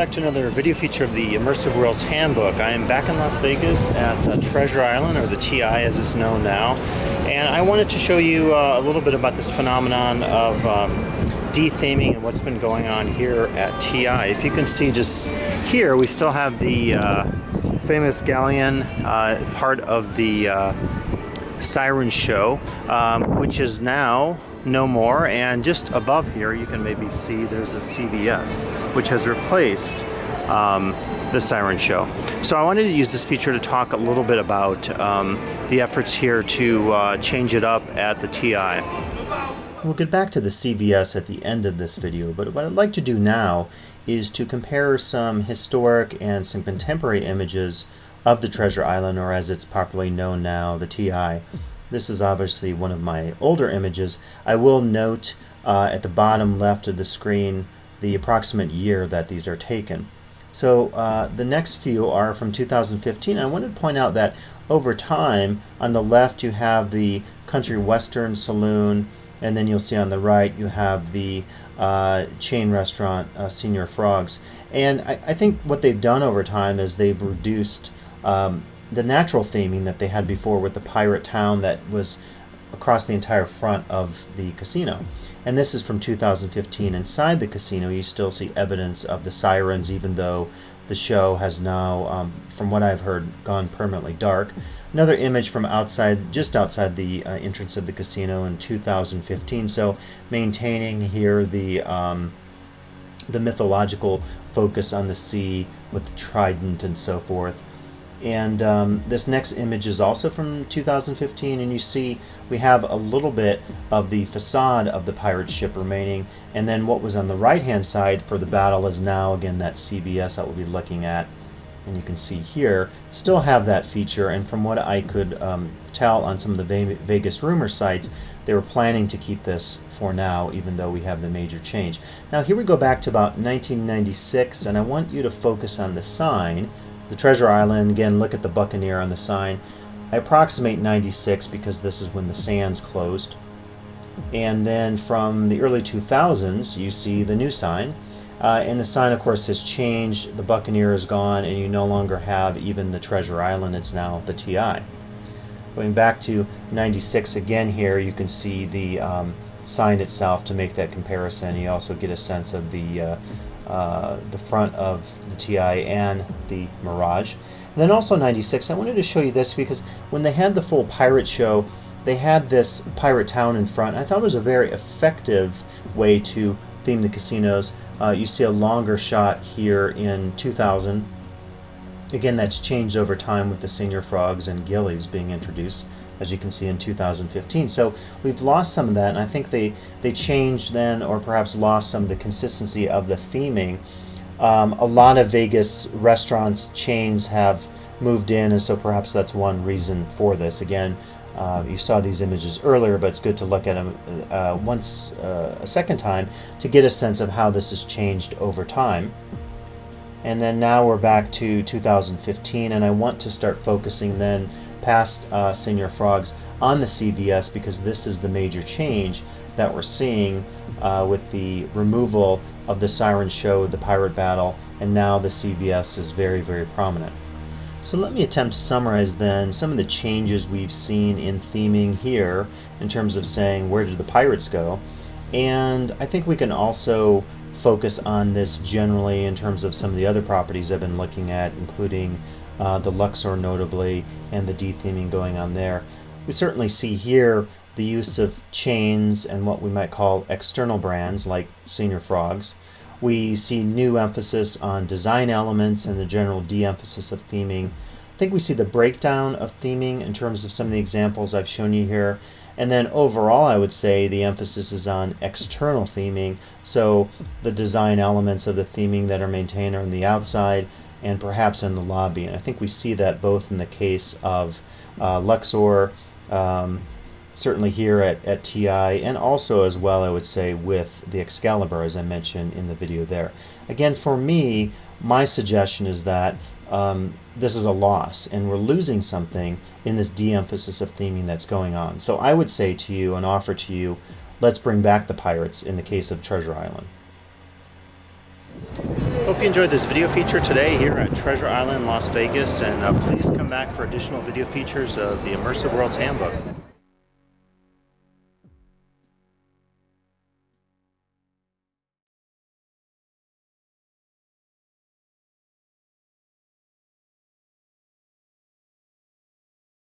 back to another video feature of the Immersive Worlds Handbook. I am back in Las Vegas at Treasure Island, or the TI as it's known now, and I wanted to show you a little bit about this phenomenon of de-theming and what's been going on here at TI. If you can see just here, we still have the famous galleon part of the Siren Show, which is now no more, and just above here you can maybe see there's a CVS which has replaced the Siren Show. So I wanted to use this feature to talk a little bit about the efforts here to change it up at the TI. We'll get back to the CVS at the end of this video, but what I'd like to do now is to compare some historic and some contemporary images of the Treasure Island, or as it's popularly known now, the TI. This is obviously one of my older images. I will note at the bottom left of the screen the approximate year that these are taken. So the next few are from 2015. I wanted to point out that over time, on the left you have the Country Western Saloon, and then you'll see on the right you have the chain restaurant Senior Frogs. And I think what they've done over time is they've reduced the natural theming that they had before with the pirate town that was across the entire front of the casino. And this is from 2015. Inside the casino you still see evidence of the sirens, even though the show has now, from what I've heard, gone permanently dark. Another image from outside, just outside the entrance of the casino in 2015. So maintaining here the mythological focus on the sea with the trident and so forth. And this next image is also from 2015, and you see we have a little bit of the facade of the pirate ship remaining, and then what was on the right hand side for the battle is now again that CBS that we'll be looking at. And you can see here still have that feature, and from what I could tell on some of the Vegas rumor sites, they were planning to keep this for now, even though we have the major change. Now here we go back to about 1996, and I want you to focus on the sign. The Treasure Island, again, look at the Buccaneer on the sign. I approximate 96 because this is when the sands closed. And then from the early 2000s, you see the new sign. And the sign, of course, has changed. The Buccaneer is gone, and you no longer have even the Treasure Island. It's now the TI. Going back to 96 again here, you can see the sign itself to make that comparison. You also get a sense of the front of the TI and the Mirage. And then also 96, I wanted to show you this because when they had the full pirate show, they had this pirate town in front. I thought it was a very effective way to theme the casinos. You see a longer shot here in 2000. Again, that's changed over time with the Senior Frogs and Gillies being introduced, as you can see in 2015. So we've lost some of that, and I think they changed then, or perhaps lost some of the consistency of the theming. A lot of Vegas restaurants, chains have moved in, and so perhaps that's one reason for this. Again, you saw these images earlier, but it's good to look at them a second time to get a sense of how this has changed over time. And then now we're back to 2015, and I want to start focusing then past Senior Frogs on the CVS, because this is the major change that we're seeing with the removal of the Siren Show, the pirate battle, and now the CVS is very, very prominent. So let me attempt to summarize then some of the changes we've seen in theming here in terms of saying where did the pirates go, and I think we can also focus on this generally in terms of some of the other properties I've been looking at, including the Luxor notably, and the de-theming going on there. We certainly see here the use of chains and what we might call external brands like Senior Frogs. We see new emphasis on design elements and the general de-emphasis of theming. I think we see the breakdown of theming in terms of some of the examples I've shown you here. And then overall, I would say the emphasis is on external theming. So the design elements of the theming that are maintained are on the outside and perhaps in the lobby. And I think we see that both in the case of Luxor, certainly here at TI, and also as well, I would say, with the Excalibur, as I mentioned in the video there. Again, for me, my suggestion is that this is a loss, and we're losing something in this de-emphasis of theming that's going on. So I would say to you and offer to you, let's bring back the pirates in the case of Treasure Island. Hope you enjoyed this video feature today here at Treasure Island, Las Vegas, and please come back for additional video features of the Immersive Worlds Handbook.